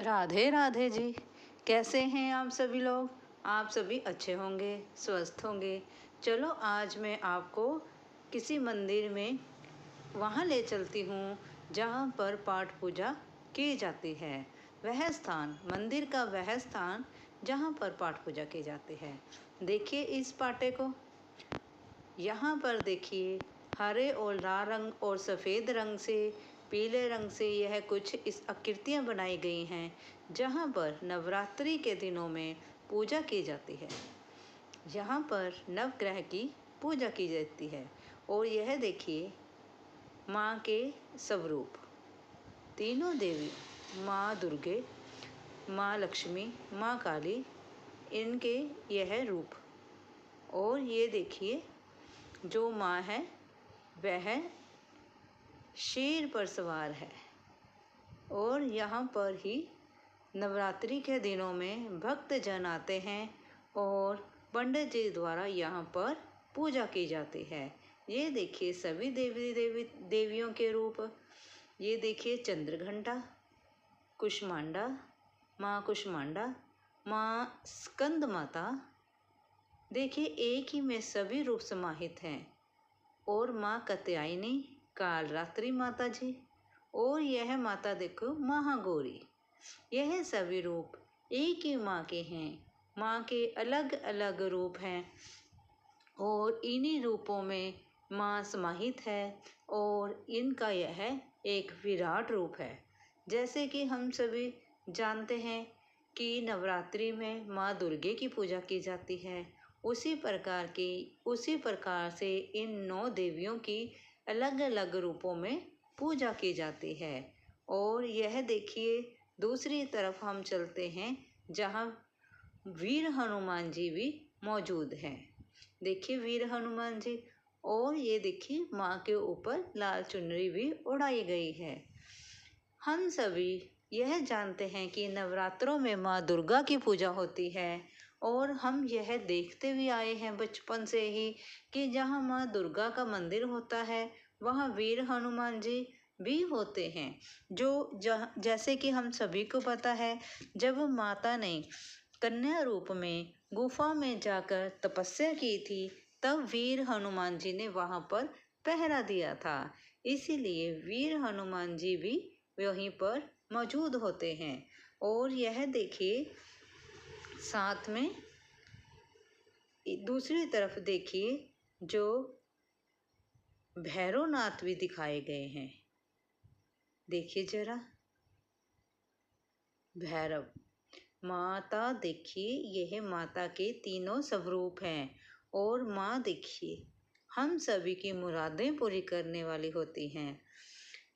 राधे राधे जी। कैसे हैं आप सभी लोग? आप सभी अच्छे होंगे, स्वस्थ होंगे। चलो आज मैं आपको किसी मंदिर में वहाँ ले चलती हूँ जहाँ पर पाठ पूजा की जाती है। वह स्थान, मंदिर का वह स्थान जहाँ पर पाठ पूजा की जाती है। देखिए इस पाटे को। यहाँ पर देखिए हरे और लाल रंग और सफ़ेद रंग से, पीले रंग से यह कुछ इस आकृतियाँ बनाई गई हैं जहाँ पर नवरात्रि के दिनों में पूजा की जाती है। यहाँ पर नवग्रह की पूजा की जाती है। और यह देखिए माँ के स्वरूप, तीनों देवी, माँ दुर्गे, माँ लक्ष्मी, माँ काली, इनके यह रूप। और ये देखिए जो माँ है वह शेर पर सवार है। और यहाँ पर ही नवरात्रि के दिनों में भक्त जन आते हैं और पंडित जी द्वारा यहाँ पर पूजा की जाती है। ये देखिए सभी देवियों के रूप। ये देखिए चंद्रघंटा, कुष्मांडा, माँ कुष्मांडा, माँ स्कंद माता। देखिए एक ही में सभी रूप समाहित हैं। और माँ कात्यायनी, कालरात्रि माता जी, और यह माता देखो महागौरी। यह सभी रूप एक ही माँ के हैं। माँ के अलग अलग रूप हैं और इन्हीं रूपों में माँ समाहित है। और इनका यह एक विराट रूप है। जैसे कि हम सभी जानते हैं कि नवरात्रि में माँ दुर्गे की पूजा की जाती है, उसी प्रकार से इन 9 देवियों की अलग अलग रूपों में पूजा की जाती है। और यह देखिए दूसरी तरफ हम चलते हैं जहाँ वीर हनुमान जी भी मौजूद हैं। देखिए वीर हनुमान जी। और ये देखिए माँ के ऊपर लाल चुनरी भी उड़ाई गई है। हम सभी यह जानते हैं कि नवरात्रों में माँ दुर्गा की पूजा होती है। और हम यह देखते भी आए हैं बचपन से ही कि जहाँ माँ दुर्गा का मंदिर होता है वहाँ वीर हनुमान जी भी होते हैं। जैसे कि हम सभी को पता है, जब माता ने कन्या रूप में गुफा में जाकर तपस्या की थी तब वीर हनुमान जी ने वहाँ पर पहरा दिया था। इसीलिए वीर हनुमान जी भी वहीं पर मौजूद होते हैं। और यह देखिए साथ में दूसरी तरफ देखिए जो भैरवनाथ भी दिखाए गए हैं। देखिए जरा भैरव माता, देखिए यह माता के तीनों स्वरूप हैं। और माँ देखिए हम सभी की मुरादें पूरी करने वाली होती हैं।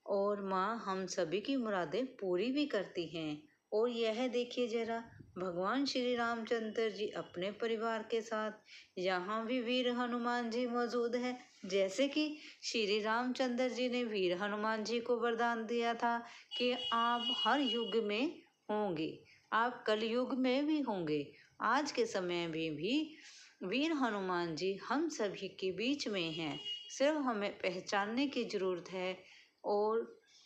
और माँ हम सभी की मुरादें पूरी भी करती हैं। और यह देखिए जरा भगवान श्री रामचंद्र जी अपने परिवार के साथ, यहाँ भी वीर हनुमान जी मौजूद है। जैसे कि श्री रामचंद्र जी ने वीर हनुमान जी को वरदान दिया था कि आप हर युग में होंगे, आप कलयुग में भी होंगे। आज के समय में भी वीर हनुमान जी हम सभी के बीच में हैं, सिर्फ हमें पहचानने की ज़रूरत है। और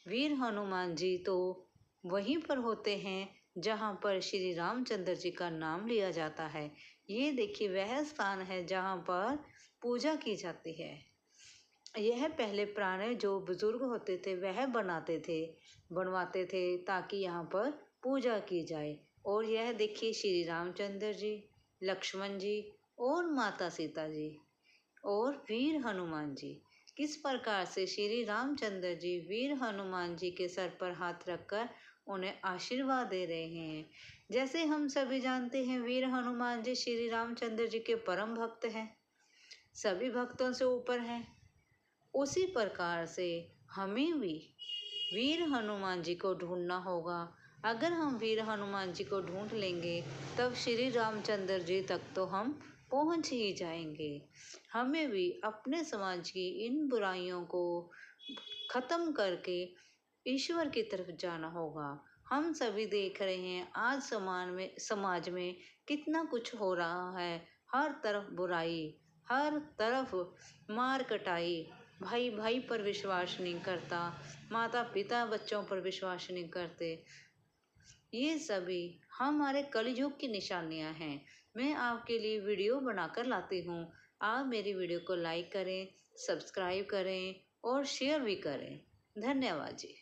वीर हनुमान जी तो वहीं पर होते हैं जहाँ पर श्री रामचंद्र जी का नाम लिया जाता है। ये देखिए वह स्थान है जहाँ पर पूजा की जाती है। यह पहले पुराने जो बुजुर्ग होते थे वह बनवाते थे ताकि यहाँ पर पूजा की जाए। और यह देखिए श्री रामचंद्र जी, लक्ष्मण जी और माता सीता जी और वीर हनुमान जी किस प्रकार से श्री रामचंद्र जी वीर हनुमान जी के सर पर हाथ रखकर उन्हें आशीर्वाद दे रहे हैं। जैसे हम सभी जानते हैं वीर हनुमान जी श्री रामचंद्र जी के परम भक्त हैं, सभी भक्तों से ऊपर हैं। उसी प्रकार से हमें भी वीर हनुमान जी को ढूंढना होगा। अगर हम वीर हनुमान जी को ढूंढ लेंगे तब श्री रामचंद्र जी तक तो हम पहुंच ही जाएंगे। हमें भी अपने समाज की इन बुराइयों को ख़त्म करके ईश्वर की तरफ जाना होगा। हम सभी देख रहे हैं आज समाज में कितना कुछ हो रहा है। हर तरफ बुराई, हर तरफ मार कटाई, भाई भाई पर विश्वास नहीं करता, माता पिता बच्चों पर विश्वास नहीं करते। ये सभी हमारे कलयुग की निशानियां हैं। मैं आपके लिए वीडियो बनाकर लाती हूँ। आप मेरी वीडियो को लाइक करें, सब्सक्राइब करें और शेयर भी करें। धन्यवाद जी।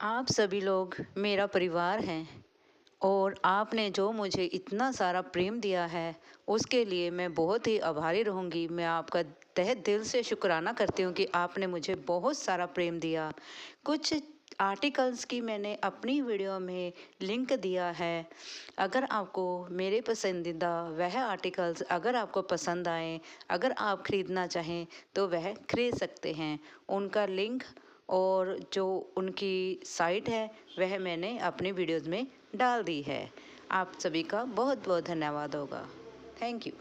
आप सभी लोग मेरा परिवार हैं और आपने जो मुझे इतना सारा प्रेम दिया है उसके लिए मैं बहुत ही आभारी रहूँगी। मैं आपका तहे दिल से शुक्राना करती हूँ कि आपने मुझे बहुत सारा प्रेम दिया। कुछ आर्टिकल्स की मैंने अपनी वीडियो में लिंक दिया है। अगर आपको मेरे पसंदीदा वह आर्टिकल्स अगर आपको पसंद आए, अगर आप ख़रीदना चाहें तो वह खरीद सकते हैं। उनका लिंक और जो उनकी साइट है वह मैंने अपनी वीडियोज़ में डाल दी है। आप सभी का बहुत बहुत धन्यवाद होगा। Thank you.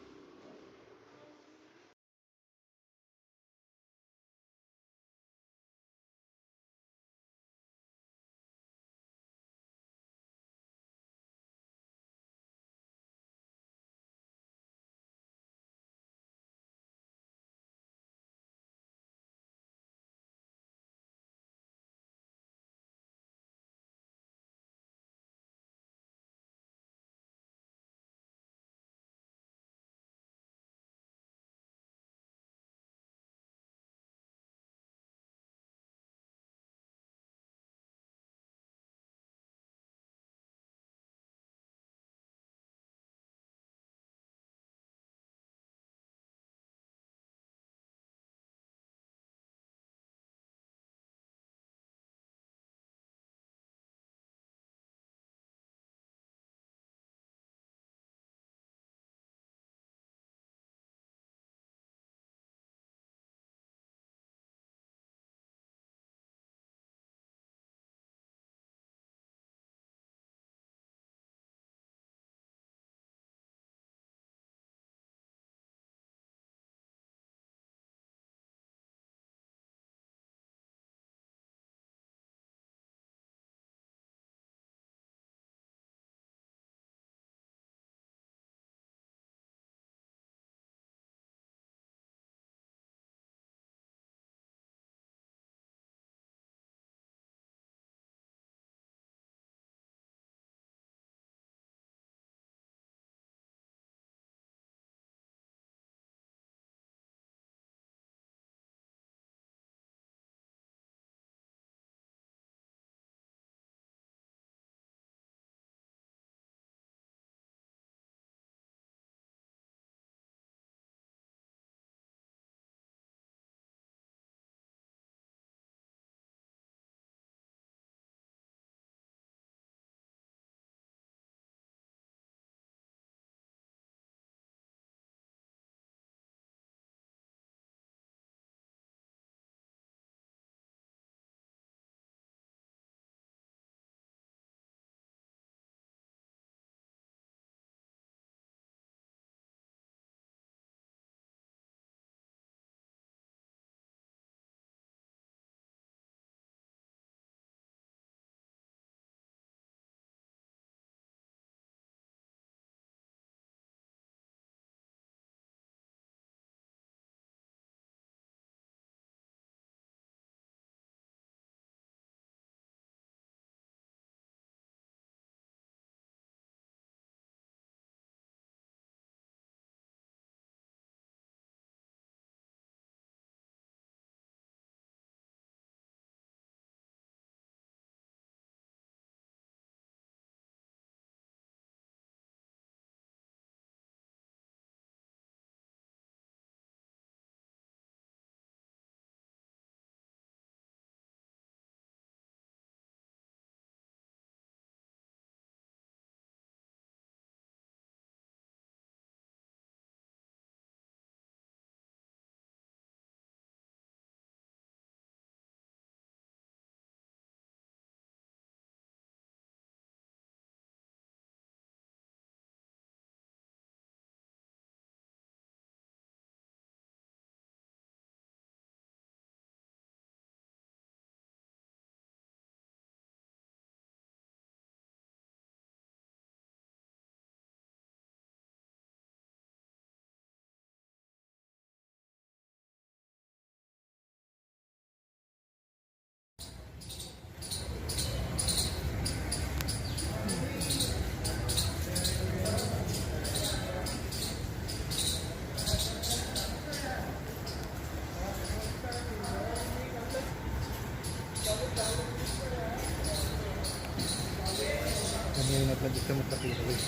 Ngayon natin gusto mo kapilin.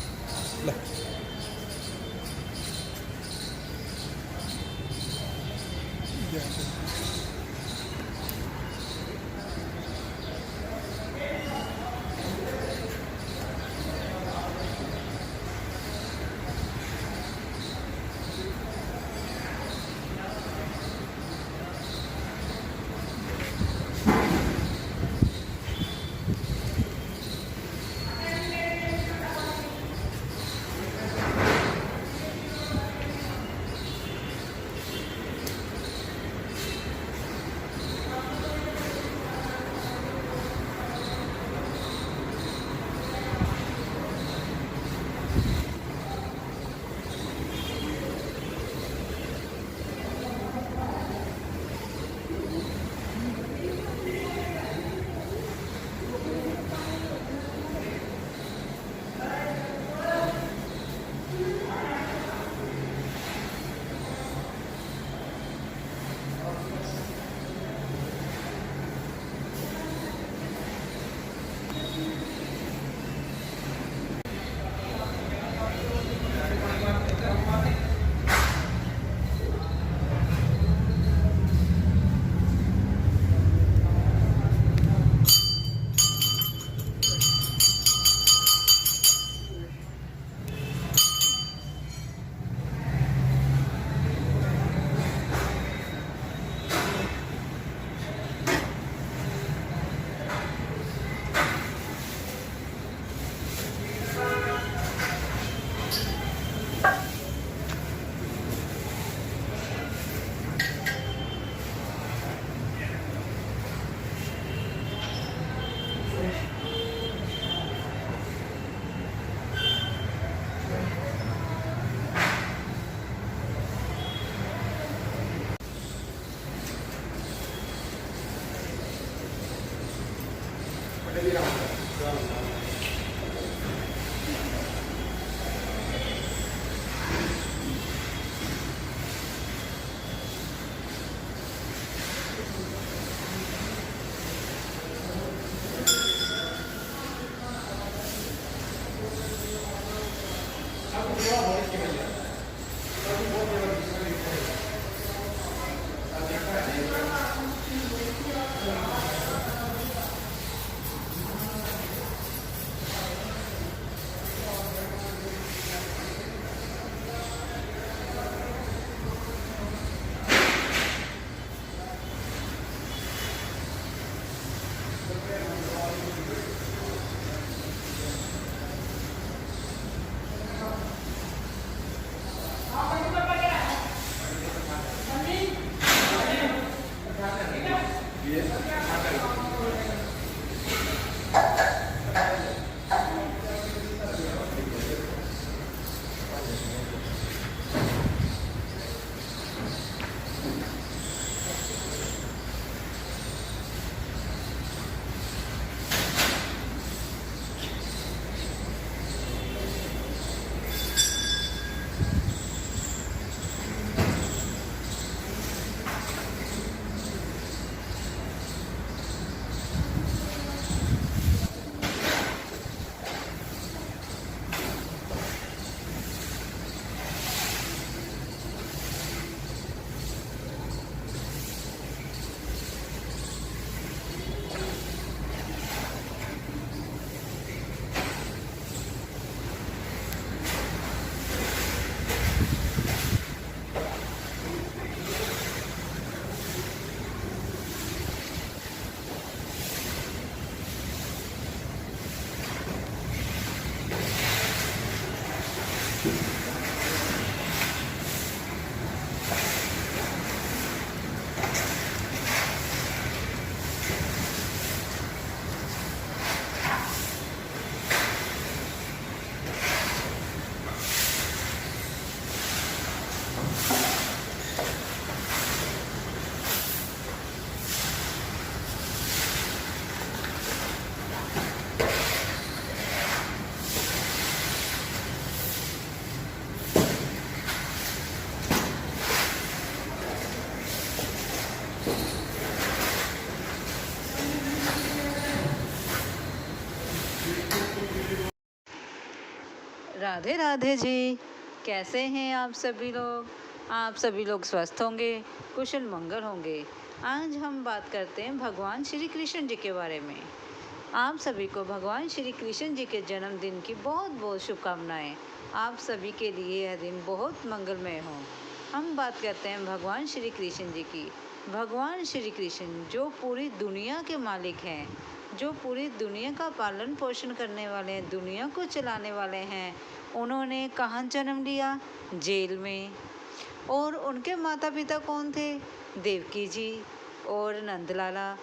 Lah. Yan. Radhe Radhe ji. कैसे हैं आप सभी लोग? आप सभी लोग स्वस्थ होंगे, कुशल मंगल होंगे। आज हम बात करते हैं भगवान श्री कृष्ण जी के बारे में। आप सभी को भगवान श्री कृष्ण जी के जन्मदिन की बहुत बहुत शुभकामनाएं। आप सभी के लिए यह दिन बहुत मंगलमय हो। हम बात करते हैं भगवान श्री कृष्ण जी की। भगवान श्री कृष्ण जो पूरी दुनिया के मालिक हैं, जो पूरी दुनिया का पालन पोषण करने वाले हैं, दुनिया को चलाने वाले हैं, उन्होंने कहाँ जन्म लिया? जेल में। और उनके माता पिता कौन थे? देवकी जी और नंदलाला।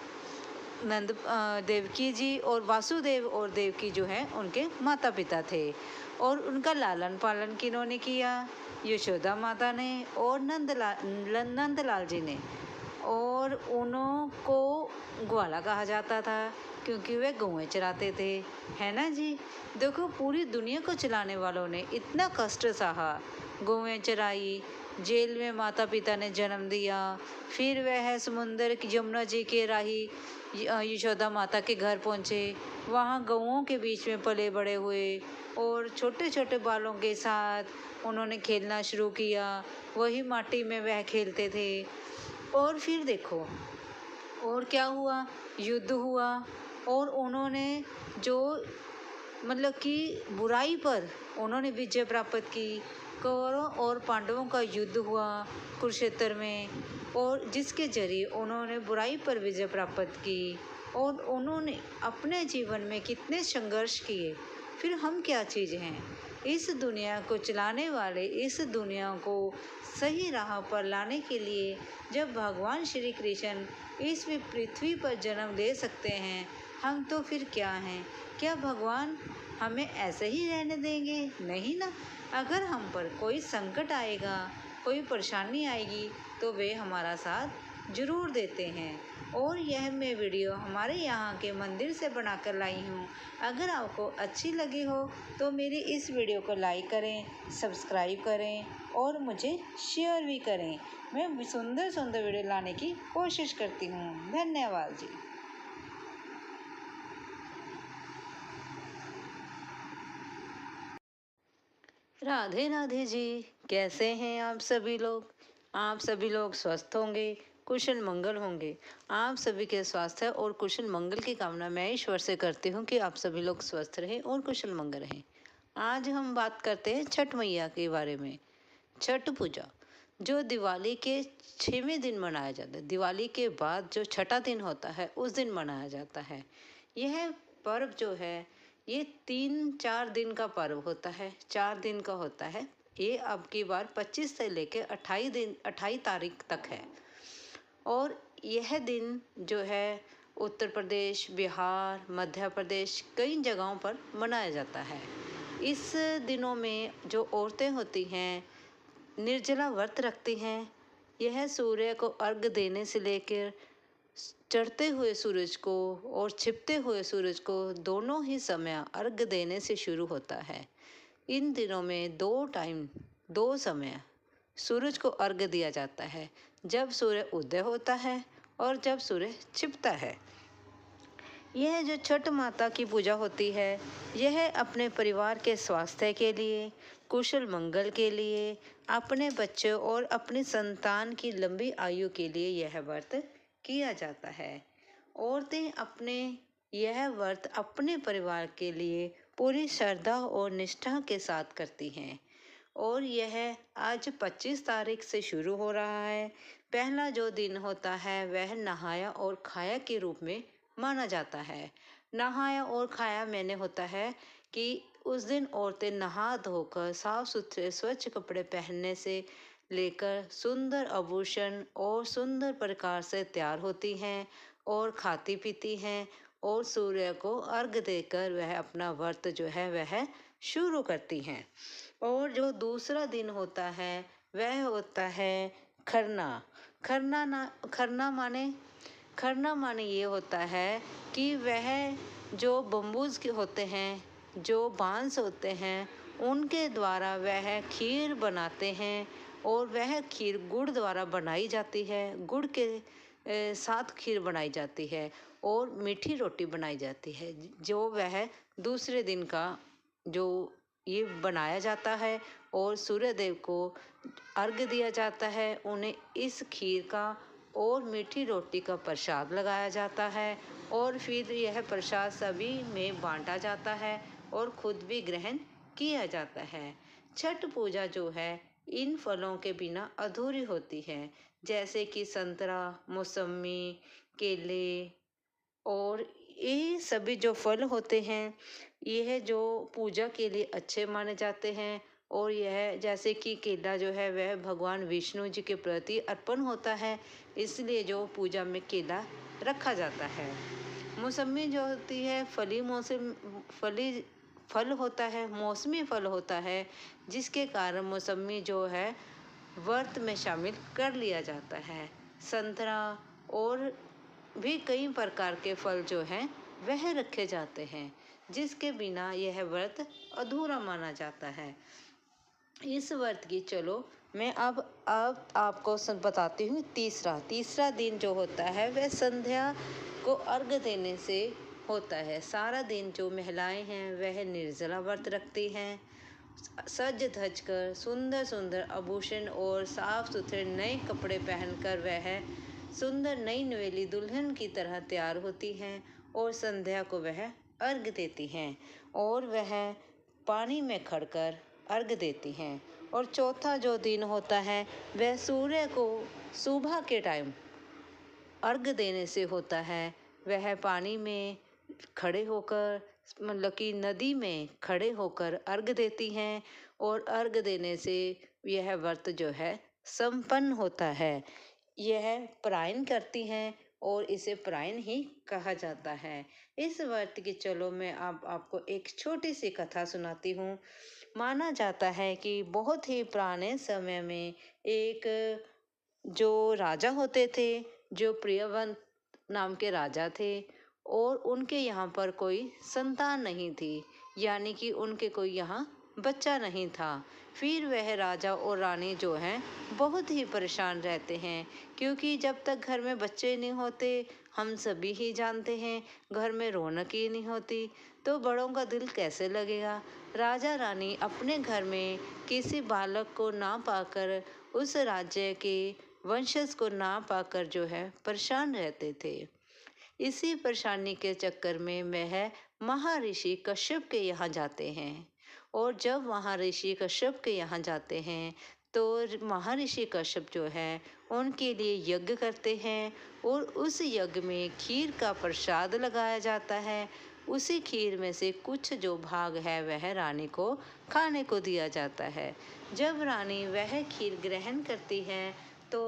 देवकी जी और वासुदेव और देवकी जो है उनके माता पिता थे। और उनका लालन पालन किन्होंने किया? यशोदा माता ने और नंदलाल जी ने। और उन्हों को ग्वाला कहा जाता था क्योंकि वे गौएं चराते थे, है ना जी। देखो, पूरी दुनिया को चलाने वालों ने इतना कष्ट सहा, गौएं चराई, जेल में माता पिता ने जन्म दिया, फिर वह समुंदर की यमुना जी के राही यशोदा माता के घर पहुँचे, वहाँ गौओं के बीच में पले बड़े हुए और छोटे छोटे बालों के साथ उन्होंने खेलना शुरू किया। वही माटी में वह खेलते थे। और फिर देखो और क्या हुआ? युद्ध हुआ और उन्होंने जो मतलब कि बुराई पर उन्होंने विजय प्राप्त की। कौरवों और पांडवों का युद्ध हुआ कुरुक्षेत्र में, और जिसके जरिए उन्होंने बुराई पर विजय प्राप्त की। और उन्होंने अपने जीवन में कितने संघर्ष किए। फिर हम क्या चीज़ हैं? इस दुनिया को चलाने वाले, इस दुनिया को सही राह पर लाने के लिए जब भगवान श्री कृष्ण इस पृथ्वी पर जन्म ले सकते हैं, हम तो फिर क्या हैं? क्या भगवान हमें ऐसे ही रहने देंगे? नहीं ना। अगर हम पर कोई संकट आएगा, कोई परेशानी आएगी, तो वे हमारा साथ जरूर देते हैं। और यह मैं वीडियो हमारे यहाँ के मंदिर से बनाकर लाई हूँ। अगर आपको अच्छी लगी हो तो मेरी इस वीडियो को लाइक करें, सब्सक्राइब करें और मुझे शेयर भी करें। मैं सुंदर सुंदर वीडियो लाने की कोशिश करती हूँ। धन्यवाद जी। राधे राधे जी। कैसे हैं आप सभी लोग? आप सभी लोग स्वस्थ होंगे, कुशल मंगल होंगे। आप सभी के स्वास्थ्य और कुशल मंगल की कामना मैं ईश्वर से करती हूँ कि आप सभी लोग स्वस्थ रहें और कुशल मंगल रहें। आज हम बात करते हैं छठ मैया के बारे में। छठ पूजा जो दिवाली के 6वें दिन मनाया जाता है, दिवाली के बाद जो छठा दिन होता है उस दिन मनाया जाता है। यह पर्व जो है ये 3-4 दिन का पर्व होता है, 4 दिन का होता है। ये अब की बार 25 से लेकर 28 तारीख तक है। और यह दिन जो है उत्तर प्रदेश, बिहार, मध्य प्रदेश कई जगहों पर मनाया जाता है। इस दिनों में जो औरतें होती हैं निर्जला व्रत रखती हैं। यह सूर्य को अर्घ देने से लेकर चढ़ते हुए सूरज को और छिपते हुए सूरज को दोनों ही समय अर्घ देने से शुरू होता है। इन दिनों में 2 समय सूरज को अर्घ दिया जाता है, जब सूर्य उदय होता है और जब सूर्य छिपता है। यह जो छठ माता की पूजा होती है, यह अपने परिवार के स्वास्थ्य के लिए, कुशल मंगल के लिए, अपने बच्चों और अपनी संतान की लंबी आयु के लिए यह व्रत किया जाता है। औरतें अपने यह व्रत अपने परिवार के लिए पूरी श्रद्धा और निष्ठा के साथ करती हैं। और यह आज 25 तारीख से शुरू हो रहा है। पहला जो दिन होता है वह नहाया और खाया के रूप में माना जाता है। नहाया और खाया मैंने होता है कि उस दिन औरतें नहा धोकर साफ सुथरे स्वच्छ कपड़े पहनने से लेकर सुंदर आभूषण और सुंदर प्रकार से तैयार होती हैं और खाती पीती हैं और सूर्य को अर्घ देकर वह अपना व्रत जो है वह शुरू करती हैं। और जो दूसरा दिन होता है वह होता है खरना। खरना माने ये होता है कि वह जो बम्बूज के होते हैं, जो बांस होते हैं, उनके द्वारा वह खीर बनाते हैं। और वह खीर गुड़ द्वारा बनाई जाती है। गुड़ के साथ खीर बनाई जाती है और मीठी रोटी बनाई जाती है, जो वह दूसरे दिन का जो ये बनाया जाता है और सूर्य देव को अर्घ्य दिया जाता है। उन्हें इस खीर का और मीठी रोटी का प्रसाद लगाया जाता है और फिर यह प्रसाद सभी में बांटा जाता है और खुद भी ग्रहण किया जाता है। छठ पूजा जो है इन फलों के बिना अधूरी होती है, जैसे कि संतरा, मौसमी, केले और ये सभी जो फल होते हैं यह जो पूजा के लिए अच्छे माने जाते हैं। और यह जैसे कि केला जो है वह भगवान विष्णु जी के प्रति अर्पण होता है, इसलिए जो पूजा में केला रखा जाता है। मौसमी जो होती है फल होता है, मौसमी फल होता है, जिसके कारण मौसमी जो है व्रत में शामिल कर लिया जाता है। संतरा और भी कई प्रकार के फल जो हैं वह रखे जाते हैं, जिसके बिना यह व्रत अधूरा माना जाता है। इस व्रत की चलो मैं अब आपको बताती हूँ। तीसरा दिन जो होता है वह संध्या को अर्घ्य देने से होता है। सारा दिन जो महिलाएं हैं वह निर्जला व्रत रखती हैं। सज धज कर सुंदर सुंदर आभूषण और साफ सुथरे नए कपड़े पहनकर वह सुंदर नई नवेली दुल्हन की तरह तैयार होती हैं और संध्या को वह अर्घ्य देती हैं और वह पानी में खड़कर अर्घ्य देती हैं। और चौथा जो दिन होता है वह सूर्य को सुबह के टाइम अर्घ्य देने से होता है। वह पानी में खड़े होकर मतलब कि नदी में खड़े होकर अर्घ्य देती हैं और अर्घ्य देने से यह व्रत जो है संपन्न होता है। यह परायण करती हैं और इसे परायण ही कहा जाता है। इस व्रत की चलो मैं आपको एक छोटी सी कथा सुनाती हूँ। माना जाता है कि बहुत ही पुराने समय में एक जो राजा होते थे, जो प्रियवंत नाम के राजा थे और उनके यहाँ पर कोई संतान नहीं थी, यानी कि उनके कोई यहाँ बच्चा नहीं था। फिर वह राजा और रानी जो हैं बहुत ही परेशान रहते हैं, क्योंकि जब तक घर में बच्चे नहीं होते, हम सभी ही जानते हैं घर में रौनक ही नहीं होती, तो बड़ों का दिल कैसे लगेगा। राजा रानी अपने घर में किसी बालक को ना पाकर, उस राज्य के वंशज को ना पाकर जो है परेशान रहते थे। इसी परेशानी के चक्कर में वह महर्षि कश्यप के यहाँ जाते हैं और जब महर्षि कश्यप के यहाँ जाते हैं तो महर्षि कश्यप जो है उनके लिए यज्ञ करते हैं और उस यज्ञ में खीर का प्रसाद लगाया जाता है। उसी खीर में से कुछ जो भाग है वह रानी को खाने को दिया जाता है। जब रानी वह खीर ग्रहण करती है तो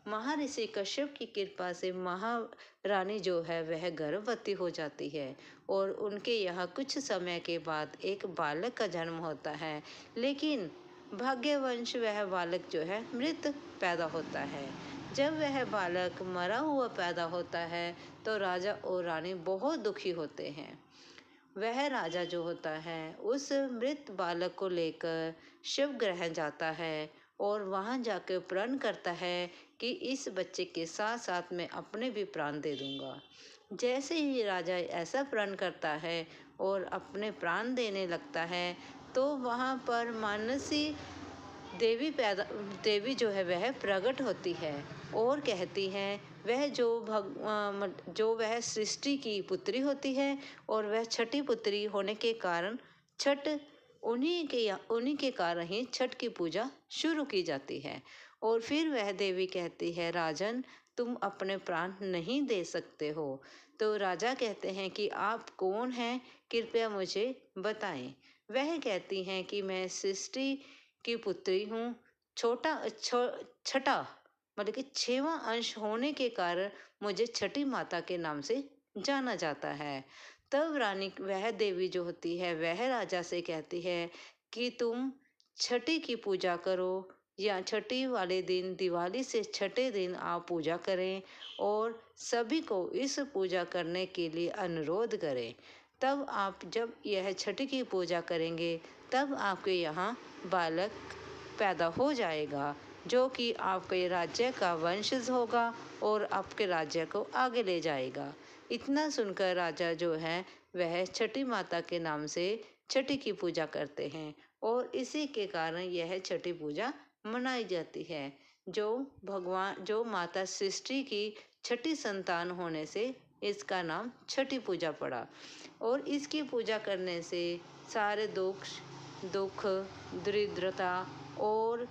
महर्षि कश्यप की कृपा से महारानी जो है वह गर्भवती हो जाती है और उनके यहाँ कुछ समय के बाद एक बालक का जन्म होता है, लेकिन भाग्यवश वह बालक जो है मृत पैदा होता है। जब वह बालक मरा हुआ पैदा होता है तो राजा और रानी बहुत दुखी होते हैं। वह राजा जो होता है उस मृत बालक को लेकर शिव ग्रह जाता है और वहाँ जाकर प्रण करता है कि इस बच्चे के साथ साथ मैं अपने भी प्राण दे दूंगा। जैसे ही राजा ऐसा प्रण करता है और अपने प्राण देने लगता है तो वहाँ पर मानसी देवी जो है वह प्रकट होती है और कहती है वह जो वह सृष्टि की पुत्री होती है और वह छठी पुत्री होने के कारण छठ उन्हीं के कारण ही छठ की पूजा शुरू की जाती है। और फिर वह देवी कहती है राजन तुम अपने प्राण नहीं दे सकते हो। तो राजा कहते हैं कि आप कौन हैं, कृपया मुझे बताएं। वह कहती हैं कि मैं सृष्टि की पुत्री हूँ। छठा मतलब कि 6वां अंश होने के कारण मुझे छठी माता के नाम से जाना जाता है। तब रानी वह देवी जो होती है वह राजा से कहती है कि तुम छठी की पूजा करो या छठी वाले दिन दिवाली से छठे दिन आप पूजा करें और सभी को इस पूजा करने के लिए अनुरोध करें। तब आप जब यह छठी की पूजा करेंगे तब आपके यहाँ बालक पैदा हो जाएगा जो कि आपके राज्य का वंशज होगा और आपके राज्य को आगे ले जाएगा। इतना सुनकर राजा जो है वह छठी माता के नाम से छठी की पूजा करते हैं और इसी के कारण यह छठी पूजा मनाई जाती है। जो माता सृष्टि की छठी संतान होने से इसका नाम छठी पूजा पड़ा और इसकी पूजा करने से सारे दुख, दरिद्रता और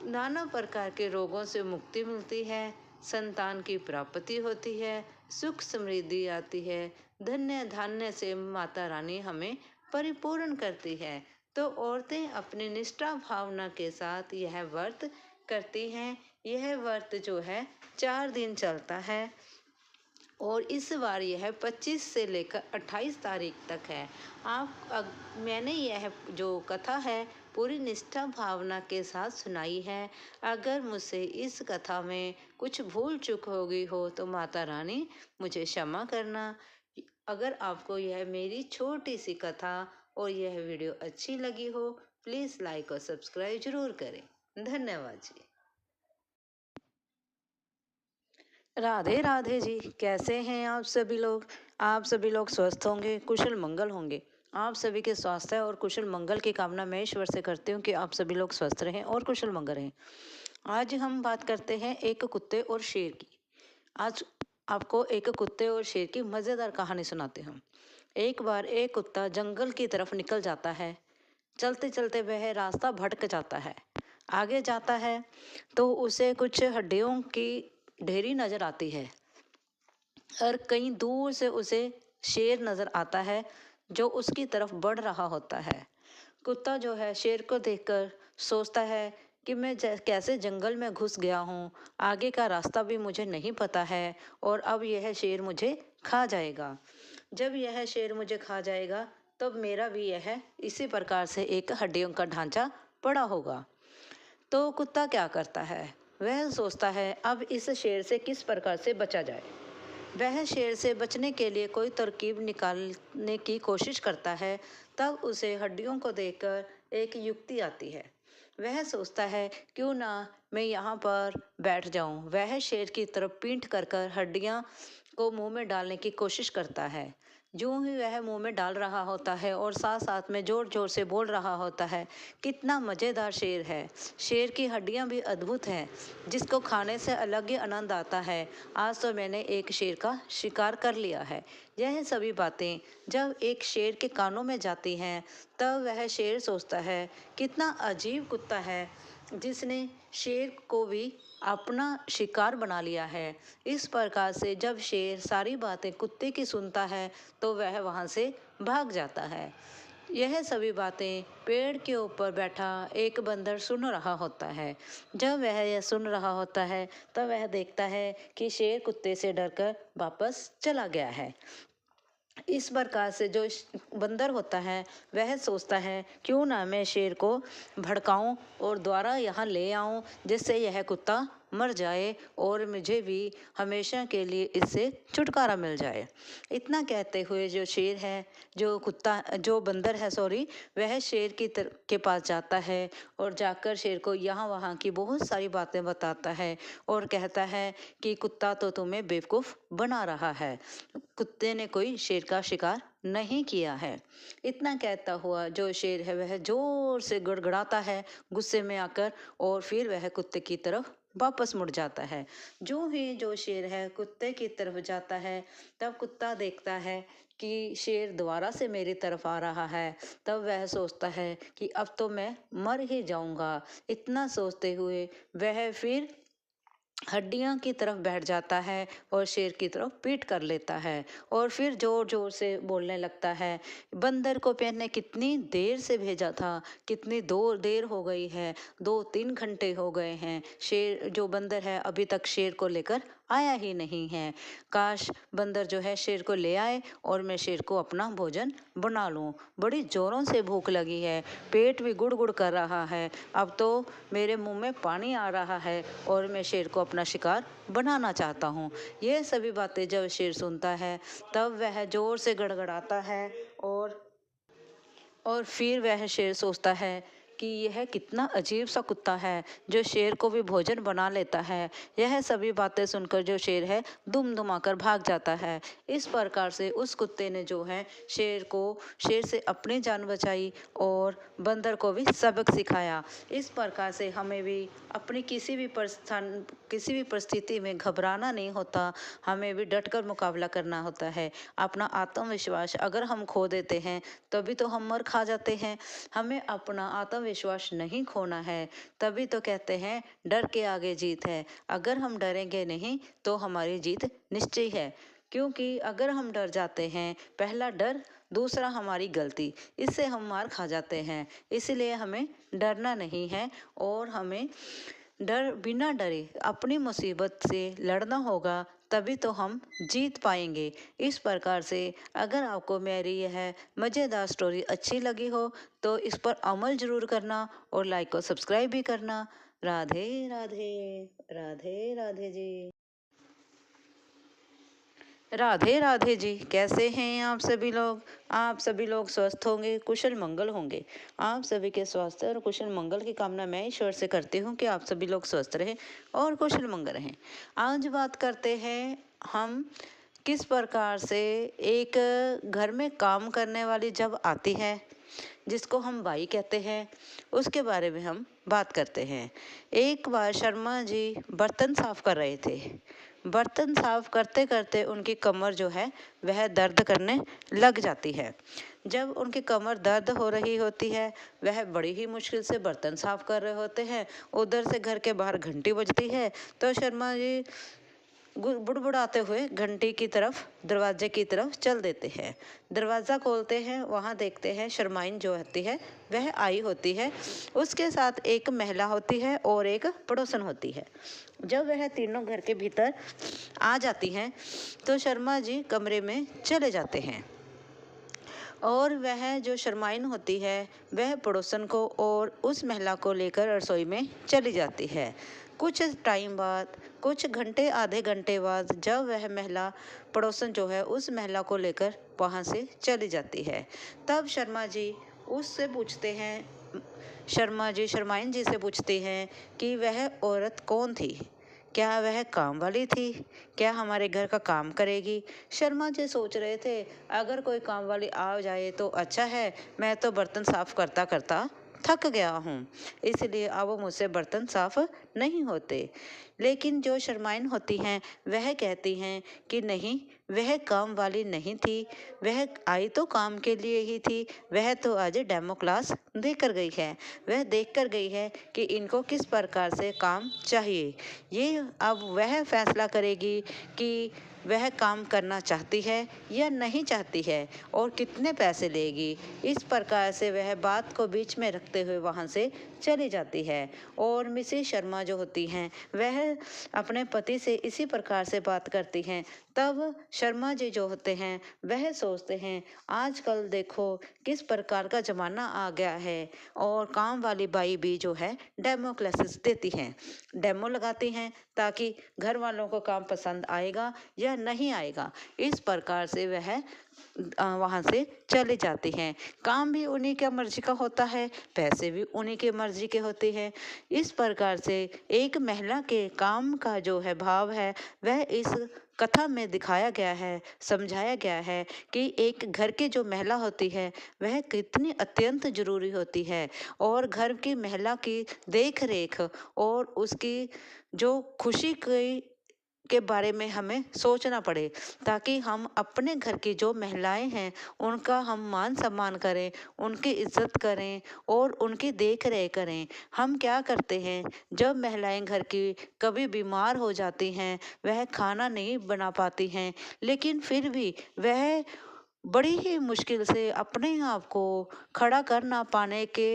नाना प्रकार के रोगों से मुक्ति मिलती है, संतान की प्राप्ति होती है, सुख समृद्धि आती है, धन्य धान्य से माता रानी हमें परिपूर्ण करती है। तो औरतें अपनी निष्ठा भावना के साथ यह व्रत करती हैं। यह व्रत जो है 4 दिन चलता है और इस बार यह 25 से लेकर 28 तारीख तक है। मैंने यह जो कथा है पूरी निष्ठा भावना के साथ सुनाई है। अगर मुझसे इस कथा में कुछ भूल चूक हो गई हो तो माता रानी मुझे क्षमा करना। अगर आपको यह मेरी छोटी सी कथा और यह वीडियो अच्छी लगी हो, प्लीज़ लाइक और सब्सक्राइब जरूर करें। धन्यवाद जी। राधे राधे जी, कैसे हैं आप सभी लोग? आप सभी लोग स्वस्थ होंगे, कुशल मंगल होंगे। आप सभी के स्वास्थ्य और कुशल मंगल की कामना मैं ईश्वर से करती हूँ कि आप सभी लोग स्वस्थ रहें और कुशल मंगल रहें। आज हम बात करते हैं एक कुत्ते और शेर की। आज आपको एक कुत्ते और शेर की मज़ेदार कहानी सुनाते हैं। एक बार एक कुत्ता जंगल की तरफ निकल जाता है। चलते चलते वह रास्ता भटक जाता है। आगे जाता है तो उसे कुछ हड्डियों की ढेरी नजर आती है और कहीं दूर से उसे शेर नजर आता है जो उसकी तरफ बढ़ रहा होता है। कुत्ता जो है शेर को देखकर सोचता है कि मैं कैसे जंगल में घुस गया हूँ, आगे का रास्ता भी मुझे नहीं पता है और अब यह शेर मुझे खा जाएगा। जब यह शेर मुझे खा जाएगा तब मेरा भी यह इसी प्रकार से एक हड्डियों का ढांचा पड़ा होगा। तो कुत्ता क्या करता है? वह सोचता है अब इस शेर से किस प्रकार से बचा जाए। वह शेर से बचने के लिए कोई तरकीब निकालने की कोशिश करता है। तब उसे हड्डियों को देखकर एक युक्ति आती है। वह सोचता है क्यों ना मैं यहाँ पर बैठ जाऊँ। वह शेर की तरफ पीठ कर हड्डियाँ को मुंह में डालने की कोशिश करता है। जो ही वह मुंह में डाल रहा होता है और साथ साथ में जोर जोर से बोल रहा होता है, कितना मज़ेदार शेर है, शेर की हड्डियां भी अद्भुत हैं, जिसको खाने से अलग ही आनंद आता है। आज तो मैंने एक शेर का शिकार कर लिया है। यह सभी बातें जब एक शेर के कानों में जाती हैं तब वह शेर सोचता है कितना अजीब कुत्ता है जिसने शेर को भी अपना शिकार बना लिया है। इस प्रकार से जब शेर सारी बातें कुत्ते की सुनता है तो वह वहाँ से भाग जाता है। यह सभी बातें पेड़ के ऊपर बैठा एक बंदर सुन रहा होता है। जब वह यह सुन रहा होता है तब वह देखता है कि शेर कुत्ते से डरकर वापस चला गया है। इस प्रकार से जो बंदर होता है वह सोचता है क्यों ना मैं शेर को भड़काऊं और दोबारा यहाँ ले आऊं जिससे यह कुत्ता मर जाए और मुझे भी हमेशा के लिए इससे छुटकारा मिल जाए। इतना कहते हुए जो बंदर है वह शेर के पास जाता है और जाकर शेर को यहाँ वहाँ की बहुत सारी बातें बताता है और कहता है कि कुत्ता तो तुम्हें बेवकूफ़ बना रहा है, कुत्ते ने कोई शेर का शिकार नहीं किया है। इतना कहता हुआ जो शेर है वह जोर से गड़गड़ाता है गुस्से में आकर और फिर वह कुत्ते की तरफ वापस मुड़ जाता है। जो शेर है कुत्ते की तरफ जाता है तब कुत्ता देखता है कि शेर दोबारा से मेरी तरफ आ रहा है। तब वह सोचता है कि अब तो मैं मर ही जाऊंगा। इतना सोचते हुए वह फिर हड्डियां की तरफ बैठ जाता है और शेर की तरफ पीठ कर लेता है और फिर जोर जोर से बोलने लगता है, बंदर को मैंने कितनी देर से भेजा था, कितनी देर हो गई है, 2-3 घंटे हो गए हैं, शेर जो बंदर है अभी तक शेर को लेकर आया ही नहीं है। काश बंदर जो है शेर को ले आए और मैं शेर को अपना भोजन बना लूं। बड़ी जोरों से भूख लगी है, पेट भी गुड़ गुड़ कर रहा है, अब तो मेरे मुंह में पानी आ रहा है और मैं शेर को अपना शिकार बनाना चाहता हूँ। ये सभी बातें जब शेर सुनता है तब वह जोर से गड़गड़ाता है और फिर वह शेर सोचता है कि यह कितना अजीब सा कुत्ता है जो शेर को भी भोजन बना लेता है। यह सभी बातें सुनकर जो शेर है दुम दुमाकर भाग जाता है। इस प्रकार से उस कुत्ते ने जो है शेर से अपनी जान बचाई और बंदर को भी सबक सिखाया। इस प्रकार से हमें भी अपनी किसी भी परिस्थिति में घबराना नहीं होता, हमें भी डटकर मुकाबला करना होता है। अपना आत्मविश्वास अगर हम खो देते हैं तभी तो हम मर खा जाते हैं। हमें अपना आत्मविश्वास नहीं खोना है, तभी तो कहते हैं डर के आगे जीत है। अगर हम डरेंगे नहीं तो हमारी जीत निश्चय है, क्योंकि अगर हम डर जाते हैं, पहला डर, दूसरा हमारी गलती, इससे हम मार खा जाते हैं। इसलिए हमें डरना नहीं है और हमें बिना डरे अपनी मुसीबत से लड़ना होगा, तभी तो हम जीत पाएंगे। इस प्रकार से अगर आपको मेरी यह मज़ेदार स्टोरी अच्छी लगी हो तो इस पर अमल ज़रूर करना और लाइक और सब्सक्राइब भी करना। राधे राधे। राधे राधे जी। राधे राधे जी। कैसे हैं आप सभी लोग? आप सभी लोग स्वस्थ होंगे, कुशल मंगल होंगे। आप सभी के स्वास्थ्य और कुशल मंगल की कामना मैं ईश्वर से करती हूँ कि आप सभी लोग स्वस्थ रहें और कुशल मंगल रहें। आज बात करते हैं हम किस प्रकार से एक घर में काम करने वाली जब आती है, जिसको हम बाई कहते हैं, उसके बारे में हम बात करते हैं। एक बार शर्मा जी बर्तन साफ कर रहे थे। बर्तन साफ करते करते उनकी कमर जो है वह दर्द करने लग जाती है। जब उनकी कमर दर्द हो रही होती है, वह बड़ी ही मुश्किल से बर्तन साफ कर रहे होते हैं। उधर से घर के बाहर घंटी बजती है तो शर्मा जी बुड़बुड़ाते हुए घंटी की तरफ, दरवाजे की तरफ चल देते हैं। दरवाज़ा खोलते हैं, वहाँ देखते हैं शर्माइन जो होती है वह आई होती है। उसके साथ एक महिला होती है और एक पड़ोसन होती है। जब वह तीनों घर के भीतर आ जाती हैं तो शर्मा जी कमरे में चले जाते हैं और वह जो शर्माइन होती है वह पड़ोसन को और उस महिला को लेकर रसोई में चली जाती है। कुछ टाइम बाद, कुछ घंटे, आधे घंटे बाद जब वह महिला, पड़ोसन जो है उस महिला को लेकर वहाँ से चली जाती है, तब शर्मा जी उससे पूछते हैं, शर्मा जी शर्माइन जी से पूछती हैं कि वह औरत कौन थी, क्या वह काम वाली थी, क्या हमारे घर का काम करेगी। शर्मा जी सोच रहे थे अगर कोई काम वाली आ जाए तो अच्छा है, मैं तो बर्तन साफ करता करता थक गया हूँ, इसलिए अब मुझसे बर्तन साफ नहीं होते। लेकिन जो शर्माइन होती हैं वह कहती हैं कि नहीं, वह काम वाली नहीं थी, वह आई तो काम के लिए ही थी। वह तो आज डेमो क्लास देकर गई है, वह देख कर गई है कि इनको किस प्रकार से काम चाहिए। ये अब वह फैसला करेगी कि वह काम करना चाहती है या नहीं चाहती है और कितने पैसे लेगी। इस प्रकार से वह बात को बीच में रखते हुए वहाँ से चली जाती है। और मिसेस शर्मा जो होती हैं वह अपने पति से इसी प्रकार से बात करती हैं। तब शर्मा जी जो होते हैं वह सोचते हैं आजकल देखो किस प्रकार का ज़माना आ गया है और काम वाली बाई भी जो है डेमो क्लासेस देती हैं, डेमो लगाती हैं ताकि घर वालों को काम पसंद आएगा या नहीं आएगा। इस प्रकार से वह वहाँ से चले जाते हैं। काम भी उन्हीं के मर्जी का होता है, पैसे भी उन्हीं के मर्जी के होते हैं। इस प्रकार से एक महिला के काम का जो है भाव है वह इस कथा में दिखाया गया है, समझाया गया है कि एक घर की जो महिला होती है वह कितनी अत्यंत जरूरी होती है और घर की महिला की देख रेख और उसकी जो खुशी के बारे में हमें सोचना पड़े, ताकि हम अपने घर की जो महिलाएं हैं उनका हम मान सम्मान करें, उनकी इज्जत करें और उनकी देख रेख करें। हम क्या करते हैं जब महिलाएं घर की कभी बीमार हो जाती हैं, वह खाना नहीं बना पाती हैं, लेकिन फिर भी वह बड़ी ही मुश्किल से अपने आप को खड़ा कर ना पाने के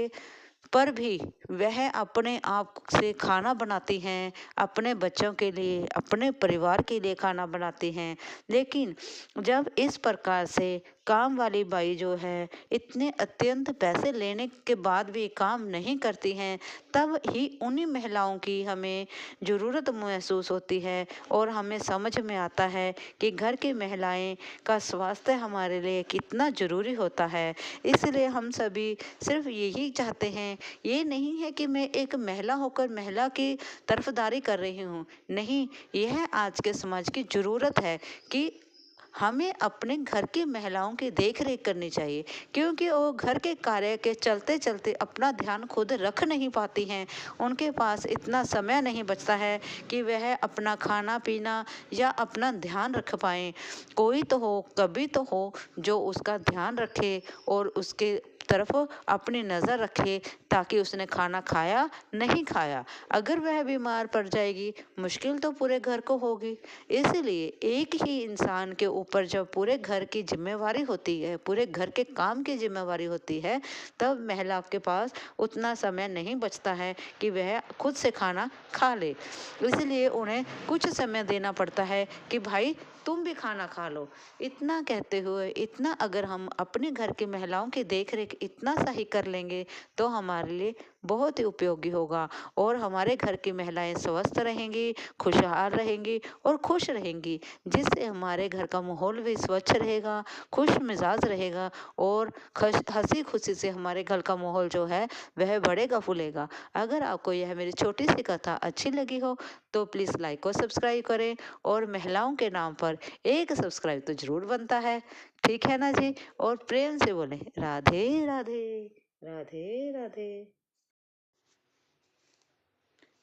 पर भी वह अपने आप से खाना बनाती हैं, अपने बच्चों के लिए, अपने परिवार के लिए खाना बनाती हैं। लेकिन जब इस प्रकार से काम वाली बाई जो है इतने अत्यंत पैसे लेने के बाद भी काम नहीं करती हैं, तब ही उन्हीं महिलाओं की हमें ज़रूरत महसूस होती है और हमें समझ में आता है कि घर की महिलाएं का स्वास्थ्य हमारे लिए कितना ज़रूरी होता है। इसलिए हम सभी सिर्फ यही चाहते हैं, ये नहीं है कि मैं एक महिला होकर महिला की तरफदारी कर रही हूँ, नहीं, यह आज के समाज की ज़रूरत है कि हमें अपने घर की महिलाओं की देख रेख करनी चाहिए, क्योंकि वो घर के कार्य के चलते चलते अपना ध्यान खुद रख नहीं पाती हैं। उनके पास इतना समय नहीं बचता है कि वह अपना खाना पीना या अपना ध्यान रख पाएँ। कोई तो हो, कभी तो हो, जो उसका ध्यान रखे और उसके तरफ अपनी नज़र रखे ताकि उसने खाना खाया नहीं खाया। अगर वह बीमार पड़ जाएगी, मुश्किल तो पूरे घर को होगी। इसलिए एक ही इंसान के ऊपर जब पूरे घर की जिम्मेवारी होती है, पूरे घर के काम की जिम्मेवारी होती है, तब महिला के पास उतना समय नहीं बचता है कि वह खुद से खाना खा ले। इसलिए उन्हें कुछ समय देना पड़ता है कि भाई तुम भी खाना खा लो। इतना कहते हुए, इतना अगर हम अपने घर की महिलाओं की देख रेख इतना सा ही कर लेंगे तो हमारे लिए बहुत ही उपयोगी होगा और हमारे घर की महिलाएं स्वस्थ रहेंगी, खुशहाल रहेंगी और खुश रहेंगी, जिससे हमारे घर का माहौल भी स्वच्छ रहेगा, खुश मिजाज रहेगा और हंसी खुशी से हमारे घर का माहौल जो है वह बढ़ेगा फूलेगा। अगर आपको यह मेरी छोटी सी कथा अच्छी लगी हो तो प्लीज़ लाइक और सब्सक्राइब करें और महिलाओं के नाम पर एक सब्सक्राइब तो जरूर बनता है, ठीक है ना जी। और प्रेम से बोले राधे राधे, राधे राधे,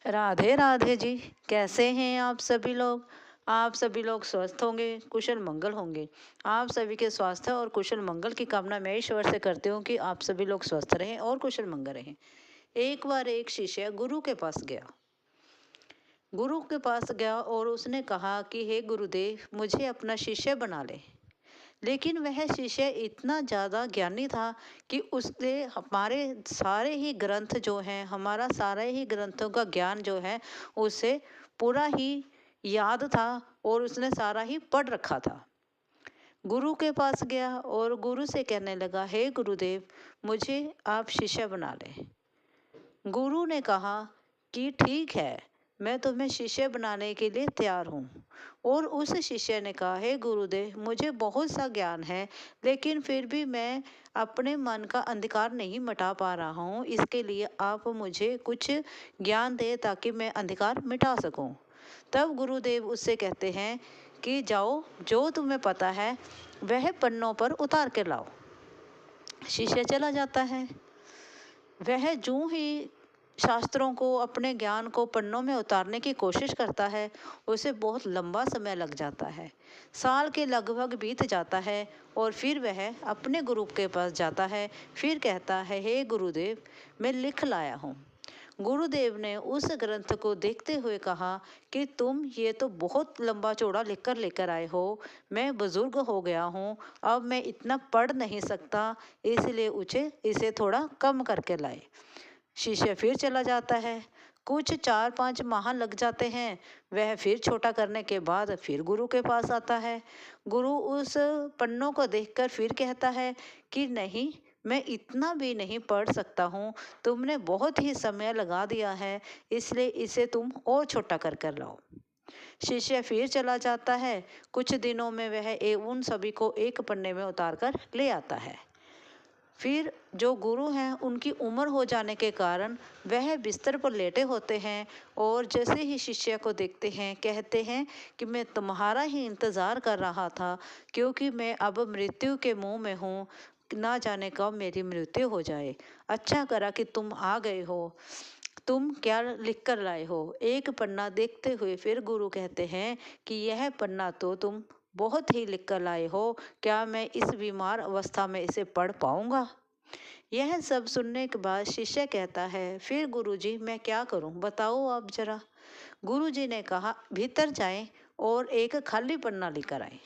राधे राधे जी। कैसे हैं आप सभी लोग? आप सभी लोग स्वस्थ होंगे, कुशल मंगल होंगे। आप सभी के स्वास्थ्य और कुशल मंगल की कामना मैं ईश्वर से करती हूँ कि आप सभी लोग स्वस्थ रहें और कुशल मंगल रहें। एक बार एक शिष्य गुरु के पास गया। गुरु के पास गया और उसने कहा कि हे गुरुदेव, मुझे अपना शिष्य बना ले। लेकिन वह शिष्य इतना ज़्यादा ज्ञानी था कि उसने हमारे सारे ही ग्रंथ जो हैं, हमारा सारे ही ग्रंथों का ज्ञान जो है उसे पूरा ही याद था और उसने सारा ही पढ़ रखा था। गुरु के पास गया और गुरु से कहने लगा, हे गुरुदेव, मुझे आप शिष्य बना लें। गुरु ने कहा कि ठीक है, मैं तुम्हें शिष्य बनाने के लिए तैयार हूँ। और उस शिष्य ने कहा, हे गुरुदेव, मुझे बहुत सा ज्ञान है, लेकिन फिर भी मैं अपने मन का अंधकार नहीं मिटा पा रहा हूँ। इसके लिए आप मुझे कुछ ज्ञान दें ताकि मैं अंधकार मिटा सकूँ। तब गुरुदेव उससे कहते हैं कि जाओ, जो तुम्हें पता है वह पन्नों पर उतार के लाओ। शिष्य चला जाता है। वह यूं ही शास्त्रों को, अपने ज्ञान को पन्नों में उतारने की कोशिश करता है, उसे बहुत लंबा समय लग जाता है। साल के लगभग बीत जाता है और फिर वह अपने गुरु के पास जाता है। फिर कहता है, हे गुरुदेव, मैं लिख लाया हूँ। गुरुदेव ने उस ग्रंथ को देखते हुए कहा कि तुम ये तो बहुत लंबा चौड़ा लिख कर लेकर आए हो। मैं बुजुर्ग हो गया हूँ, अब मैं इतना पढ़ नहीं सकता, इसलिए इसे थोड़ा कम करके लाए। शिष्य फिर चला जाता है। कुछ 4-5 माह लग जाते हैं। वह फिर छोटा करने के बाद फिर गुरु के पास आता है। गुरु उस पन्नों को देखकर फिर कहता है कि नहीं, मैं इतना भी नहीं पढ़ सकता हूँ, तुमने बहुत ही समय लगा दिया है, इसलिए इसे तुम और छोटा कर कर लाओ। शिष्य फिर चला जाता है। कुछ दिनों में वह उन सभी को एक पन्ने में उतार कर ले आता है। फिर जो गुरु हैं, उनकी उम्र हो जाने के कारण वह बिस्तर पर लेटे होते हैं और जैसे ही शिष्य को देखते हैं, कहते हैं कि मैं तुम्हारा ही इंतज़ार कर रहा था, क्योंकि मैं अब मृत्यु के मुंह में हूँ, ना जाने कब मेरी मृत्यु हो जाए। अच्छा करा कि तुम आ गए हो। तुम क्या लिख कर लाए हो? एक पन्ना देखते हुए फिर गुरु कहते हैं कि यह पन्ना तो तुम बहुत ही लिख कर लाए हो, क्या मैं इस बीमार अवस्था में इसे पढ़ पाऊंगा? यह सब सुनने के बाद शिष्य कहता है, फिर गुरुजी, मैं क्या करूं, बताओ आप जरा। गुरुजी ने कहा, भीतर जाएं और एक खाली पन्ना लेकर आए।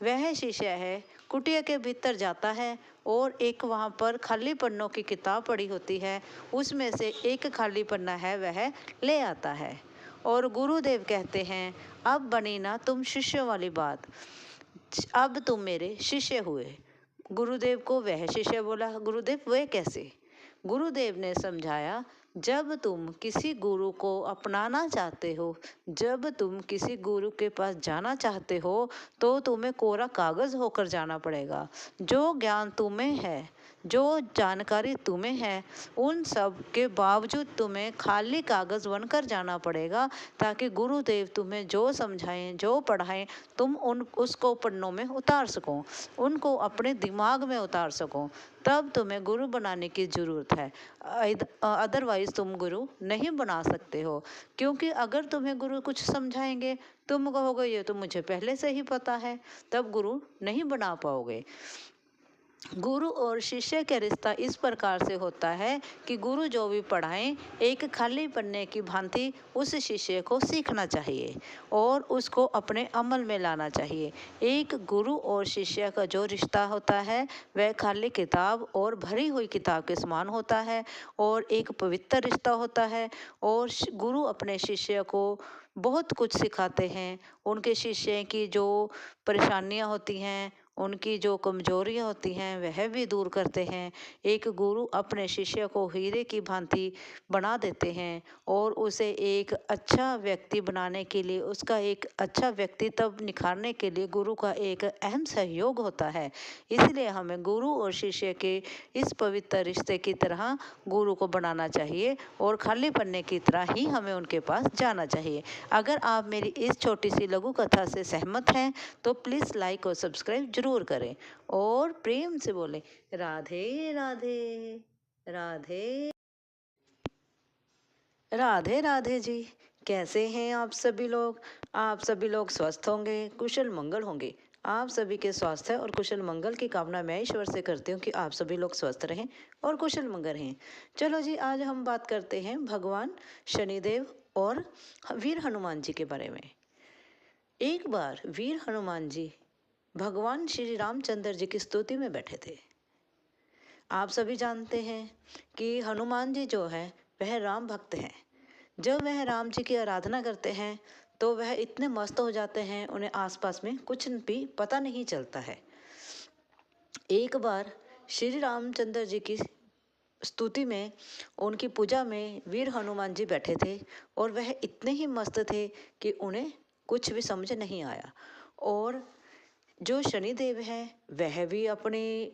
वह शिष्य है, कुटिया के भीतर जाता है और एक वहाँ पर खाली पन्नों की किताब पड़ी होती है, उसमें से एक खाली पन्ना है वह ले आता है। और गुरुदेव कहते हैं, अब बनी ना तुम शिष्य वाली बात, अब तुम मेरे शिष्य हुए। गुरुदेव को वह शिष्य बोला, गुरुदेव वह कैसे? गुरुदेव ने समझाया, जब तुम किसी गुरु को अपनाना चाहते हो, जब तुम किसी गुरु के पास जाना चाहते हो, तो तुम्हें कोरा कागज होकर जाना पड़ेगा। जो ज्ञान तुम्हें है, जो जानकारी तुम्हें है, उन सब के बावजूद तुम्हें खाली कागज बनकर जाना पड़ेगा, ताकि गुरुदेव तुम्हें जो समझाएं, जो पढ़ाएं, तुम उसको पन्नों में उतार सको, उनको अपने दिमाग में उतार सको। तब तुम्हें गुरु बनाने की ज़रूरत है। अदरवाइज तुम गुरु नहीं बना सकते हो, क्योंकि अगर तुम्हें गुरु कुछ समझाएंगे, तुम कहोगे ये तो मुझे पहले से ही पता है, तब गुरु नहीं बना पाओगे। गुरु और शिष्य का रिश्ता इस प्रकार से होता है कि गुरु जो भी पढ़ाएं, एक खाली पन्ने की भांति उस शिष्य को सीखना चाहिए और उसको अपने अमल में लाना चाहिए। एक गुरु और शिष्य का जो रिश्ता होता है, वह खाली किताब और भरी हुई किताब के समान होता है और एक पवित्र रिश्ता होता है। और गुरु अपने शिष्य को बहुत कुछ सिखाते हैं। उनके शिष्य की जो परेशानियां होती हैं, उनकी जो कमजोरियां होती हैं, वह भी दूर करते हैं। एक गुरु अपने शिष्य को हीरे की भांति बना देते हैं और उसे एक अच्छा व्यक्ति बनाने के लिए, उसका एक अच्छा व्यक्तित्व निखारने के लिए गुरु का एक अहम सहयोग होता है। इसलिए हमें गुरु और शिष्य के इस पवित्र रिश्ते की तरह गुरु को बनाना चाहिए और खाली पन्ने की तरह ही हमें उनके पास जाना चाहिए। अगर आप मेरी इस छोटी सी लघु कथा से सहमत हैं, तो प्लीज़ लाइक और सब्सक्राइब जरूर करें और प्रेम से बोलें, राधे राधे, राधे राधे राधे जी। कैसे हैं आप सभी लोग? आप सभी लोग स्वस्थ होंगे, कुशल मंगल होंगे। आप सभी के स्वास्थ्य और कुशल मंगल की कामना मैं ईश्वर से करती हूँ कि आप सभी लोग स्वस्थ रहें और कुशल मंगल रहें। चलो जी, आज हम बात करते हैं भगवान शनिदेव और वीर हनुमान जी के बारे में। एक बार वीर हनुमान जी भगवान श्री रामचंद्र जी की स्तुति में बैठे थे। आप सभी जानते हैं कि हनुमान जी जो है वह राम भक्त हैं। जब वह राम जी की आराधना करते हैं तो वह इतने मस्त हो जाते हैं, उन्हें आसपास में कुछ भी पता नहीं चलता है। एक बार श्री रामचंद्र जी की स्तुति में, उनकी पूजा में वीर हनुमान जी बैठे थे और वह इतने ही मस्त थे कि उन्हें कुछ भी समझ नहीं आया। और जो शनिदेव हैं, वह भी अपनी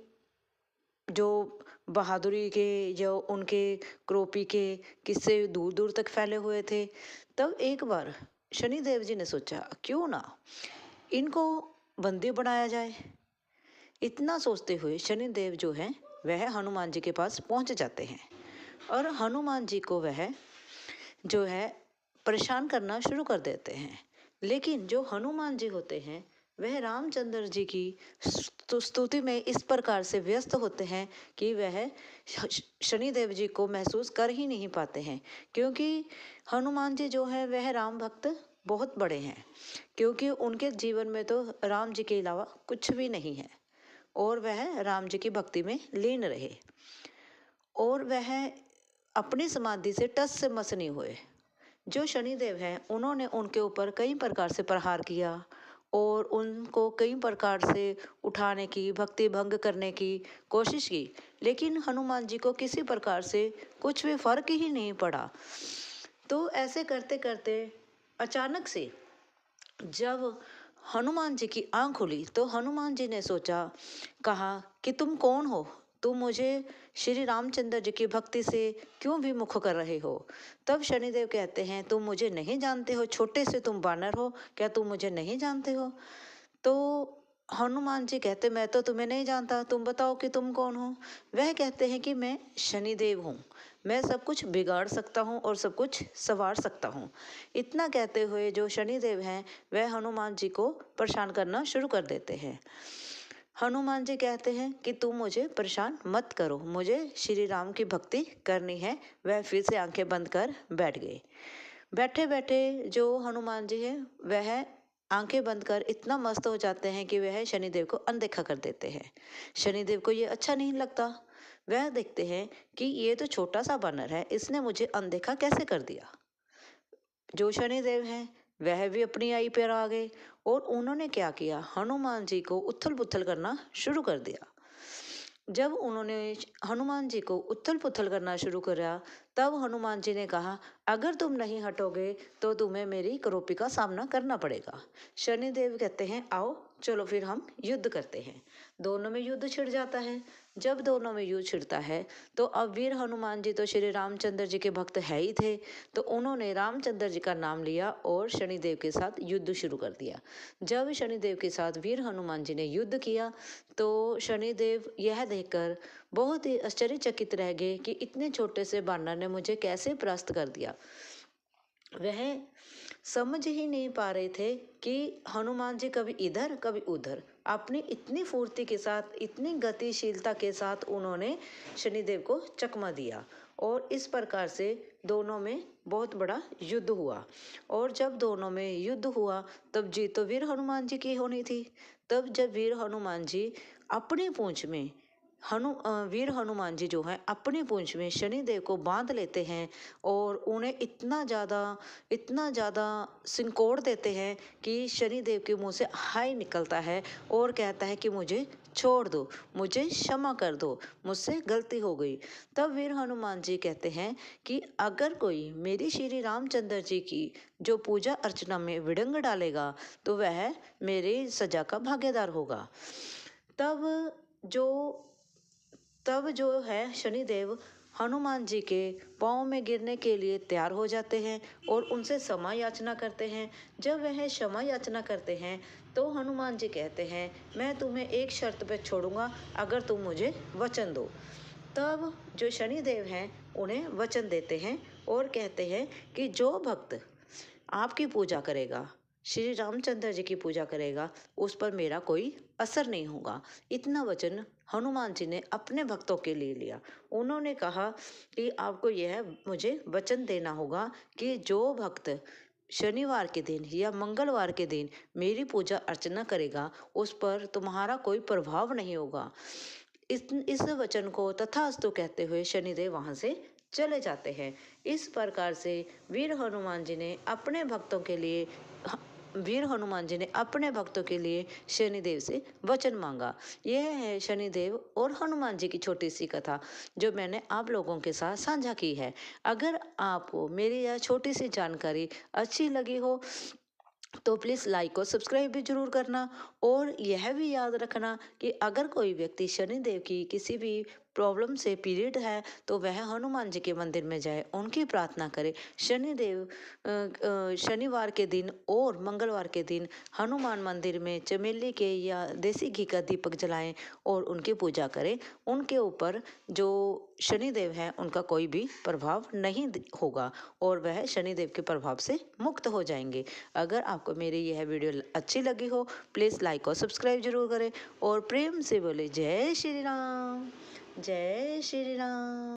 जो बहादुरी के, जो उनके क्रोपी के किस्से दूर दूर तक फैले हुए थे। तब एक बार शनिदेव जी ने सोचा, क्यों ना इनको बंदी बनाया जाए। इतना सोचते हुए शनिदेव जो है वह हनुमान जी के पास पहुंच जाते हैं और हनुमान जी को वह जो है परेशान करना शुरू कर देते हैं। लेकिन जो हनुमान जी होते हैं, वह रामचंद्र जी की स्तुति में इस प्रकार से व्यस्त होते हैं कि वह शनिदेव जी को महसूस कर ही नहीं पाते हैं, क्योंकि हनुमान जी जो है वह राम भक्त बहुत बड़े हैं, क्योंकि उनके जीवन में तो राम जी के अलावा कुछ भी नहीं है और वह राम जी की भक्ति में लीन रहे और वह अपनी समाधि से टस से मस नहीं हुए। जो शनिदेव हैं, उन्होंने उनके ऊपर कई प्रकार से प्रहार किया और उनको कई प्रकार से उठाने की, भक्ति भंग करने की कोशिश की, लेकिन हनुमान जी को किसी प्रकार से कुछ भी फर्क ही नहीं पड़ा। तो ऐसे करते करते अचानक से जब हनुमान जी की आंख खुली तो हनुमान जी ने सोचा, कहा कि तुम कौन हो? तुम मुझे श्री रामचंद्र जी की भक्ति से क्यों विमुख कर रहे हो? तब शनिदेव कहते हैं, तुम मुझे नहीं जानते हो, छोटे से तुम बानर हो, क्या तुम मुझे नहीं जानते हो? तो हनुमान जी कहते, मैं तो तुम्हें नहीं जानता, तुम बताओ कि तुम कौन हो? वह कहते हैं कि मैं शनिदेव हूँ, मैं सब कुछ बिगाड़ सकता हूँ और सब कुछ संवार सकता हूँ। इतना कहते हुए जो शनिदेव हैं, वह हनुमान जी को परेशान करना शुरू कर देते हैं। हनुमान जी कहते हैं कि तुम मुझे परेशान मत करो, मुझे श्री राम की भक्ति करनी है। वह फिर से आंखें बंद कर बैठ गए। बैठे बैठे जो हनुमान जी हैं, वह आंखें बंद कर इतना मस्त हो जाते हैं कि वह शनिदेव को अनदेखा कर देते हैं। शनिदेव को ये अच्छा नहीं लगता। वह देखते हैं कि ये तो छोटा सा बानर है, इसने मुझे अनदेखा कैसे कर दिया। जो शनिदेव हैं, वह भी अपनी आई पर आ गए और उन्होंने क्या किया, हनुमान जी को उथल पुथल करना शुरू कर दिया। जब उन्होंने हनुमान जी को उथल पुथल करना शुरू करा, तब हनुमान जी ने कहा, अगर तुम नहीं हटोगे तो तुम्हें मेरी करोपी का सामना करना पड़ेगा। शनिदेव कहते हैं, आओ चलो फिर हम युद्ध करते हैं। दोनों में युद्ध छिड़ जाता है। जब दोनों में युद्ध छिड़ता है तो अब वीर हनुमान जी तो श्री रामचंद्र जी के भक्त है ही थे, तो उन्होंने रामचंद्र जी का नाम लिया और शनिदेव के साथ युद्ध शुरू कर दिया। जब शनिदेव के साथ वीर हनुमान जी ने युद्ध किया तो शनिदेव यह देखकर बहुत ही आश्चर्यचकित रह गए कि इतने छोटे से बानर ने मुझे कैसे परास्त कर दिया। वह समझ ही नहीं पा रहे थे कि हनुमान जी कभी इधर कभी उधर अपनी इतनी फुर्ती के साथ, इतनी गतिशीलता के साथ उन्होंने शनिदेव को चकमा दिया और इस प्रकार से दोनों में बहुत बड़ा युद्ध हुआ। और जब दोनों में युद्ध हुआ तब जीत तो वीर हनुमान जी की होनी थी। तब जब वीर हनुमान जी अपनी पूंछ में वीर हनुमान जी जो हैं अपनी पूंछ में शनिदेव को बांध लेते हैं और उन्हें इतना ज़्यादा सिंकोड़ देते हैं कि शनिदेव के मुंह से हाय निकलता है और कहता है कि मुझे छोड़ दो, मुझे क्षमा कर दो, मुझसे गलती हो गई। तब वीर हनुमान जी कहते हैं कि अगर कोई मेरी श्री रामचंद्र जी की जो पूजा अर्चना में विडंग डालेगा तो वह मेरी सजा का भागीदार होगा। तब जो तब जो है शनिदेव हनुमान जी के पाँव में गिरने के लिए तैयार हो जाते हैं और उनसे क्षमा याचना करते हैं। जब वह क्षमा याचना करते हैं तो हनुमान जी कहते हैं, मैं तुम्हें एक शर्त पे छोड़ूंगा, अगर तुम मुझे वचन दो। तब जो शनिदेव हैं उन्हें वचन देते हैं और कहते हैं कि जो भक्त आपकी पूजा करेगा, श्री रामचंद्र जी की पूजा करेगा, उस पर मेरा कोई असर नहीं होगा। इतना वचन हनुमान जी ने अपने भक्तों के लिए लिया। उन्होंने कहा कि आपको यह मुझे वचन देना होगा कि जो भक्त शनिवार के दिन या मंगलवार के दिन मेरी पूजा अर्चना करेगा उस पर तुम्हारा कोई प्रभाव नहीं होगा। इस वचन को तथास्तु कहते हुए शनिदेव वहां से चले जाते हैं। इस प्रकार से वीर हनुमान जी ने अपने भक्तों के लिए शनिदेव से वचन मांगा। यह है शनिदेव और हनुमान जी की छोटी सी कथा जो मैंने आप लोगों के साथ साझा की है। अगर आपको मेरी यह छोटी सी जानकारी अच्छी लगी हो तो प्लीज़ लाइक और सब्सक्राइब भी जरूर करना। और यह भी याद रखना कि अगर कोई व्यक्ति शनिदेव की किसी भी प्रॉब्लम से पीड़ित है तो वह हनुमान जी के मंदिर में जाए, उनकी प्रार्थना करे। शनिदेव शनिवार के दिन और मंगलवार के दिन हनुमान मंदिर में चमेली के या देसी घी का दीपक जलाएं और उनकी पूजा करें। उनके ऊपर जो शनिदेव हैं उनका कोई भी प्रभाव नहीं होगा और वह शनिदेव के प्रभाव से मुक्त हो जाएंगे। अगर आपको मेरी यह वीडियो अच्छी लगी हो प्लीज़ लाइक और सब्सक्राइब जरूर करें और प्रेम से बोले जय श्री राम, जय श्री राम।